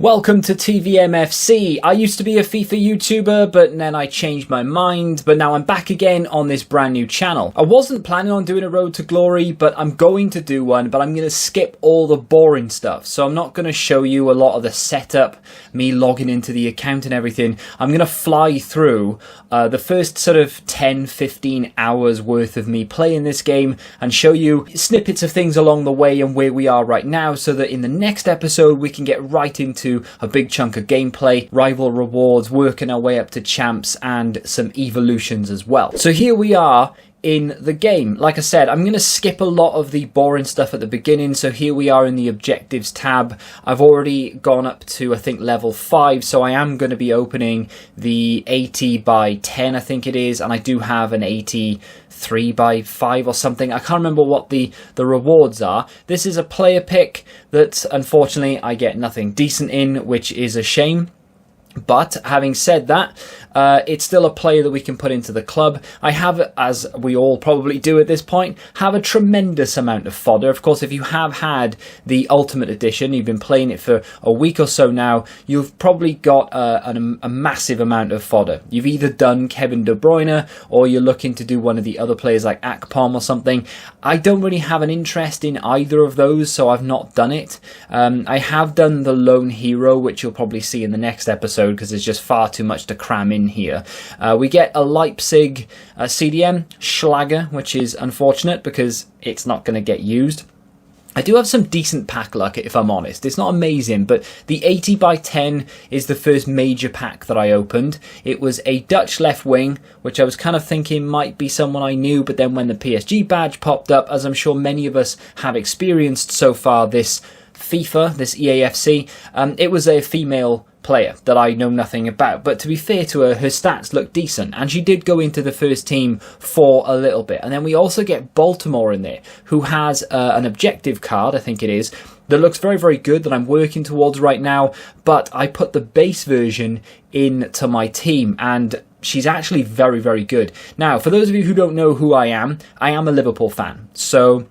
Welcome to TVMFC. I used to be a FIFA YouTuber, but then I changed my mind, but now I'm back again on this brand new channel. I wasn't planning on doing a Road to Glory, but I'm going to do one, but I'm going to skip all the boring stuff. So I'm not going to show you a lot of the setup, me logging into the account and everything. I'm going to fly through the first sort of 10-15 hours worth of me playing this game and show you snippets of things along the way and where we are right now, so that in the next episode we can get right into a big chunk of gameplay, rival rewards, working our way up to champs, and some evolutions as well. So here we are in the game. Like I said, I'm going to skip a lot of the boring stuff at the beginning. So here we are in the objectives tab. I've already gone up to, I think, level 5. So I am going to be opening the 80 by 10, I think it is. And I do have an 83 by 5 or something. I can't remember what the rewards are. This is a player pick that, unfortunately, I get nothing decent in, which is a shame. But having said that, it's still a player that we can put into the club. I have, as we all probably do at this point, have a tremendous amount of fodder. Of course, if you have had the Ultimate Edition, you've been playing it for a week or so now, you've probably got a massive amount of fodder. You've either done Kevin De Bruyne, or you're looking to do one of the other players like Akpom or something. I don't really have an interest in either of those, so I've not done it. I have done the Lone Hero, which you'll probably see in the next episode, because there's just far too much to cram in here. We get a Leipzig CDM, Schlager, which is unfortunate because it's not going to get used. I do have some decent pack luck, if I'm honest. It's not amazing, but the 80 by 10 is the first major pack that I opened. It was a Dutch left wing, which I was kind of thinking might be someone I knew, but then when the PSG badge popped up, as I'm sure many of us have experienced so far this FIFA, this EAFC, it was a female player that I know nothing about, but to be fair to her, her stats look decent, and she did go into the first team for a little bit. And then we also get Baltimore in there, who has an objective card, I think it is, that looks very, very good, that I'm working towards right now, but I put the base version into my team, and she's actually very, very good. Now, for those of you who don't know who I am a Liverpool fan, so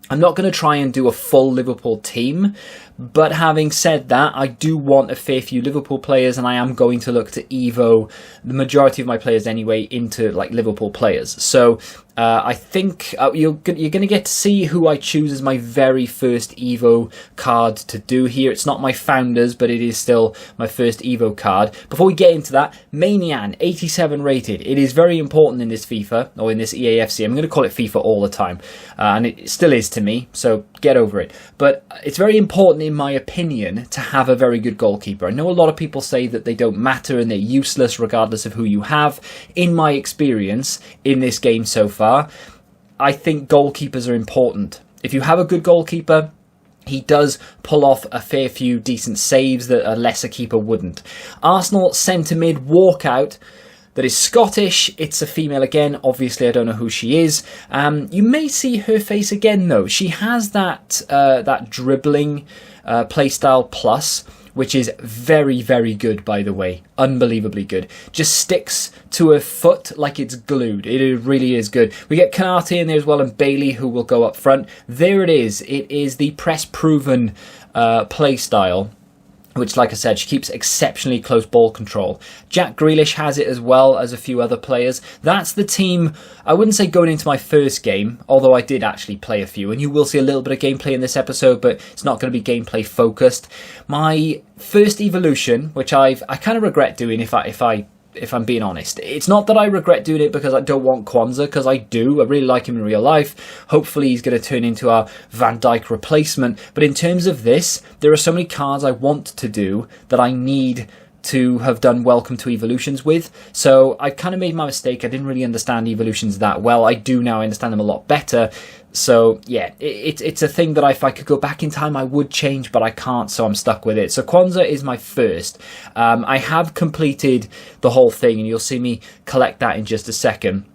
I'm not going to try and do a full Liverpool team, but having said that, I do want a fair few Liverpool players, and I am going to look to Evo the majority of my players anyway into like Liverpool players. So I think you're going to get to see who I choose as my very first Evo card to do here. It's not my founders, but it is still my first Evo card. Before we get into that, Manian, 87 rated. It is very important in this FIFA, or in this EAFC. I'm going to call it FIFA all the time, and it still is to me, so get over it. But it's very important, in my opinion, to have a very good goalkeeper. I know a lot of people say that they don't matter and they're useless regardless of who you have. In my experience in this game so far, I think goalkeepers are important. If you have a good goalkeeper, he does pull off a fair few decent saves that a lesser keeper wouldn't. Arsenal centre mid walkout that is Scottish. It's a female again. Obviously, I don't know who she is. You may see her face again, though. She has that dribbling playstyle plus, which is very, very good, by the way. Unbelievably good. Just sticks to her foot like it's glued. It really is good. We get Kanate in there as well, and Bailey, who will go up front. There it is. It is the press-proven playstyle, which, like I said, she keeps exceptionally close ball control. Jack Grealish has it as well as a few other players. That's the team, I wouldn't say going into my first game, although I did actually play a few, and you will see a little bit of gameplay in this episode, but it's not going to be gameplay focused. My first evolution, which I kind of regret doing if I'm being honest. It's not that I regret doing it because I don't want Kwanzaa, because I do. I really like him in real life. Hopefully he's going to turn into our Van Dijk replacement. But in terms of this, there are so many cards I want to do that I need to have done Welcome to Evolutions with. So I kind of made my mistake. I didn't really understand Evolutions that well. I do now understand them a lot better. So yeah, it's a thing that if I could go back in time, I would change, but I can't, so I'm stuck with it. So Kwanzaa is my first. I have completed the whole thing, and you'll see me collect that in just a second.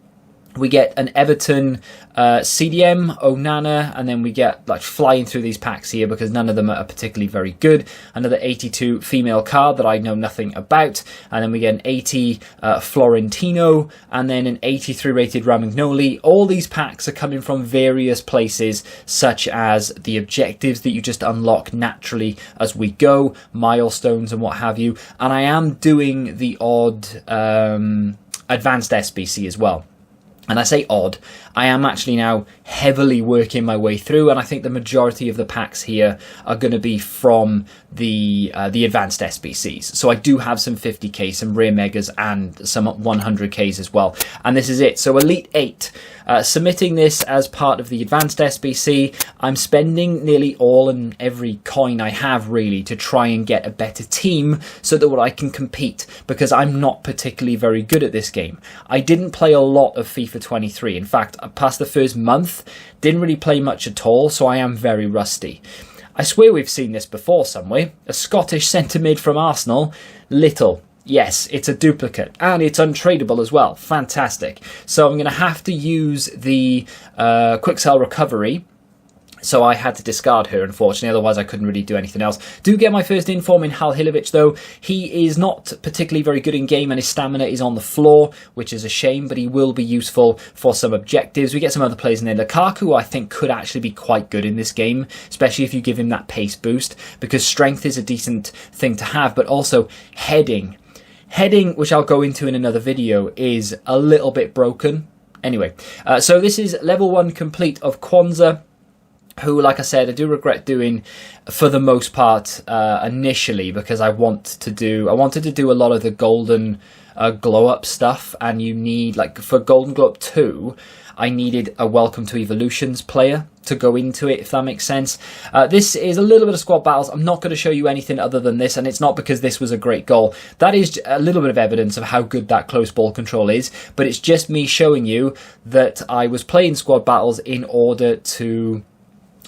We get an Everton CDM, Onana, and then we get like flying through these packs here because none of them are particularly very good. Another 82 female card that I know nothing about, and then we get an 80 Florentino, and then an 83 rated Ramagnoli. All these packs are coming from various places, such as the objectives that you just unlock naturally as we go, milestones and what have you. And I am doing the odd advanced SBC as well. And I say odd, I am actually now heavily working my way through, and I think the majority of the packs here are going to be from the advanced SBCs. So I do have some 50k, some rare megas, and some 100ks as well. And this is it. So Elite 8. Submitting this as part of the advanced SBC, I'm spending nearly all and every coin I have really to try and get a better team so that I can compete, because I'm not particularly very good at this game. I didn't play a lot of FIFA 23. In fact, past the first month, didn't really play much at all, so I am very rusty. I swear we've seen this before somewhere. A Scottish centre mid from Arsenal, Little. Yes, it's a duplicate, and it's untradeable as well. Fantastic. So I'm going to have to use the quick sell recovery. So I had to discard her, unfortunately, otherwise I couldn't really do anything else. Do get my first inform in Halhilovic, though. He is not particularly very good in game, and his stamina is on the floor, which is a shame, but he will be useful for some objectives. We get some other players in there. Lukaku, I think, could actually be quite good in this game, especially if you give him that pace boost, because strength is a decent thing to have, but also heading. Heading, which I'll go into in another video, is a little bit broken. Anyway, so this is level 1 complete of Kwanzaa, who, like I said, I do regret doing for the most part initially, because I wanted to do a lot of the golden glow up stuff, and you need, like, for Golden Glow Up 2, I needed a Welcome to Evolutions player to go into it, if that makes sense. This is a little bit of squad battles. I'm not going to show you anything other than this, and it's not because this was a great goal. That is a little bit of evidence of how good that close ball control is, but it's just me showing you that I was playing squad battles in order to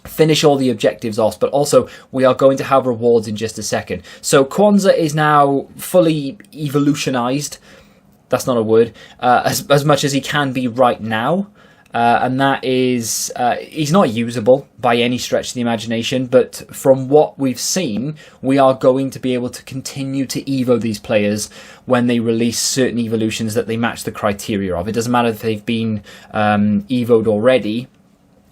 finish all the objectives off, but also we are going to have rewards in just a second. So Kwanzaa is now fully evolutionized. That's not a word. As much as he can be right now. And that is, he's not usable by any stretch of the imagination, but from what we've seen, we are going to be able to continue to evo these players when they release certain evolutions that they match the criteria of. It doesn't matter if they've been evoed already.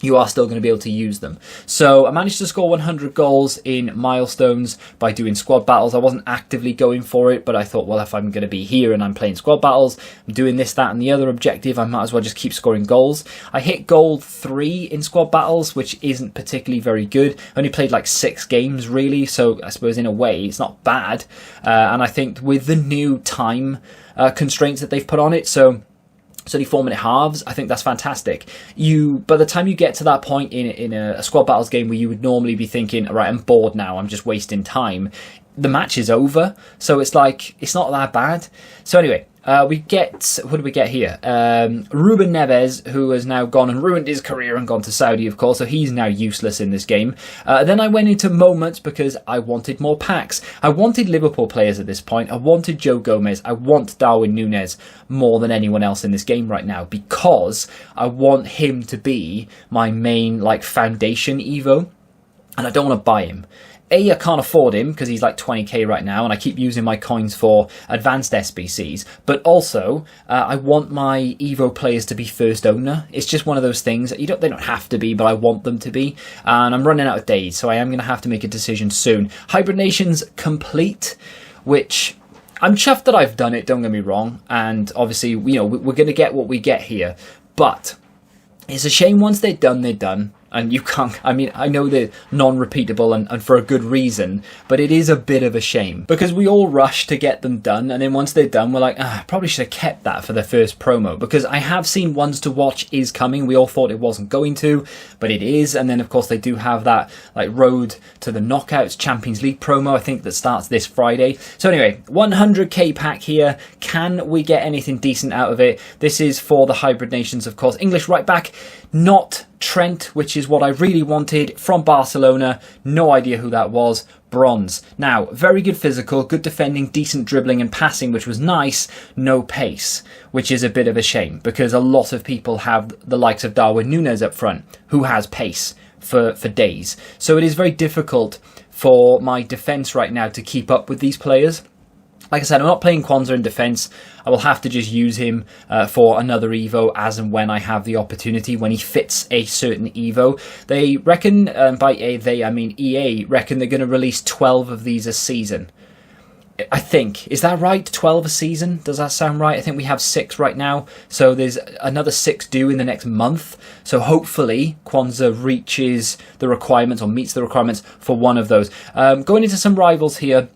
You are still going to be able to use them. So I managed to score 100 goals in milestones by doing squad battles. I wasn't actively going for it, but I thought, well, if I'm going to be here and I'm playing squad battles, I'm doing this, that, and the other objective, I might as well just keep scoring goals. I hit gold 3 in squad battles, which isn't particularly very good. I only played like 6 games, really, so I suppose in a way it's not bad. And I think with the new time constraints that they've put on it, so 34-minute halves, I think that's fantastic. By the time you get to that point in a squad battles game where you would normally be thinking, all right, I'm bored now, I'm just wasting time, the match is over. So it's like, it's not that bad. So anyway, we get, what do we get here? Ruben Neves, who has now gone and ruined his career and gone to Saudi, of course, so he's now useless in this game. Then I went into moments because I wanted more packs. I wanted Liverpool players at this point. I wanted Joe Gomez. I want Darwin Núñez more than anyone else in this game right now, because I want him to be my main, like, foundation Evo, and I don't want to buy him. I can't afford him because he's like 20k right now, and I keep using my coins for advanced SBCs. But also, I want my Evo players to be first owner. It's just one of those things. They don't have to be, but I want them to be. And I'm running out of days, so I am going to have to make a decision soon. Hybrid Nations complete, which I'm chuffed that I've done it, don't get me wrong. And obviously, we're going to get what we get here. But it's a shame once they're done, they're done. And you can't, I mean, I know they're non-repeatable and for a good reason, but it is a bit of a shame because we all rush to get them done, and then once they're done, we're like, I probably should have kept that for the first promo, because I have seen Ones to Watch is coming. We all thought it wasn't going to, but it is. And then of course they do have that like Road to the Knockouts Champions League promo, I think, that starts this Friday. So anyway, 100k pack here. Can we get anything decent out of it? This is for the Hybrid Nations, of course. English right back, Not Trent, which is what I really wanted, from Barcelona. No idea who that was. Bronze. Now, very good physical, good defending, decent dribbling and passing, which was nice. No pace, which is a bit of a shame, because a lot of people have the likes of Darwin Núñez up front, who has pace for days. So it is very difficult for my defence right now to keep up with these players. Like I said, I'm not playing Kwanzaa in defence. I will have to just use him for another Evo as and when I have the opportunity, when he fits a certain Evo. They reckon, by they I mean EA, reckon they're going to release 12 of these a season. I think. Is that right? 12 a season? Does that sound right? I think we have 6 right now. So there's another 6 due in the next month. So hopefully Kwanzaa reaches the requirements or meets the requirements for one of those. Going into some rivals here.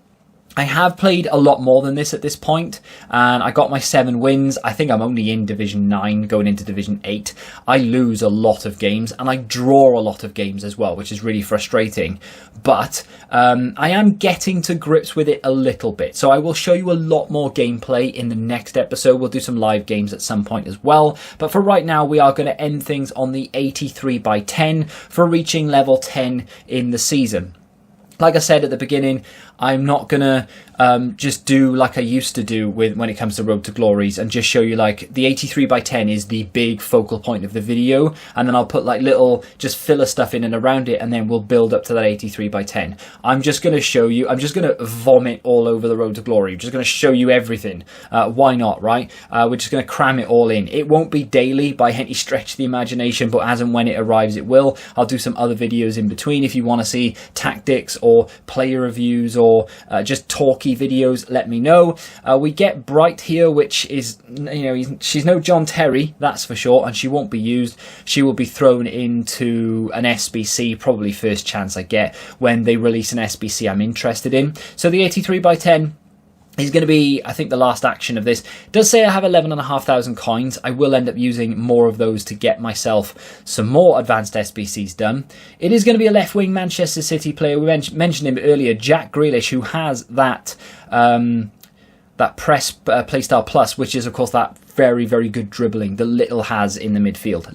I have played a lot more than this at this point, and I got my 7 wins. I think I'm only in Division 9, going into Division 8. I lose a lot of games, and I draw a lot of games as well, which is really frustrating. But I am getting to grips with it a little bit, so I will show you a lot more gameplay in the next episode. We'll do some live games at some point as well. But for right now, we are going to end things on the 83/10 for reaching level 10 in the season. Like I said at the beginning, I'm not going to just do like I used to do when it comes to Road to Glories and just show you like the 83/10 is the big focal point of the video, and then I'll put like little just filler stuff in and around it, and then we'll build up to that 83/10. I'm just going to show you, I'm just going to vomit all over the Road to Glory. I'm just going to show you everything. Why not, right? We're just going to cram it all in. It won't be daily by any stretch of the imagination, but as and when it arrives, it will. I'll do some other videos in between if you want to see tactics or player reviews or just talky videos. Let me know. We get Bright here, which is, you know, she's no John Terry, that's for sure, and she won't be used. She will be thrown into an SBC, probably first chance I get when they release an SBC I'm interested in. So the 83/10 is going to be, I think, the last action of this. It does say I have 11,500 coins. I will end up using more of those to get myself some more advanced SBCs done. It is going to be a left-wing Manchester City player. We mentioned him earlier, Jack Grealish, who has that press playstyle plus, which is, of course, that very, very good dribbling that Little has in the midfield.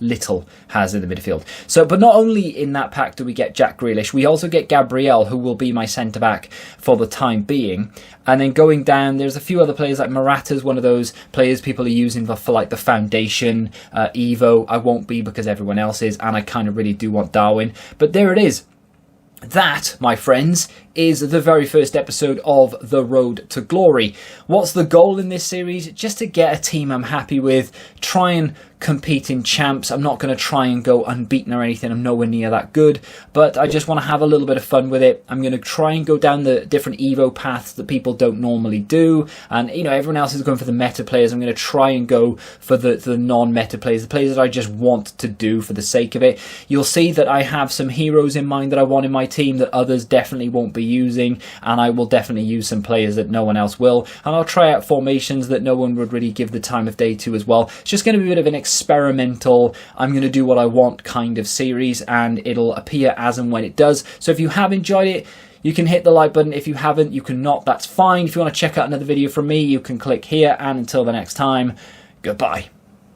So, but not only in that pack do we get Jack Grealish, we also get Gabriel, who will be my centre-back for the time being. And then going down, there's a few other players, like Morata's one of those players people are using for like the Foundation Evo. I won't be because everyone else is, and I kind of really do want Darwin. But there it is. That, my friends, is the very first episode of The Road to Glory. What's the goal in this series? Just to get a team I'm happy with, try and compete in champs. I'm not going to try and go unbeaten or anything. I'm nowhere near that good, but I just want to have a little bit of fun with it. I'm going to try and go down the different Evo paths that people don't normally do, and you know, everyone else is going for the meta players. I'm going to try and go for the non-meta players, the players that I just want to do for the sake of it. You'll see that I have some heroes in mind that I want in my team that others definitely won't be using, and I will definitely use some players that no one else will, and I'll try out formations that no one would really give the time of day to as well. It's just going to be a bit of an experimental, I'm going to do what I want kind of series, and it'll appear as and when it does. So if you have enjoyed it, you can hit the like button. If you haven't, you can not. That's fine. If you want to check out another video from me, you can click here, and until the next time, goodbye.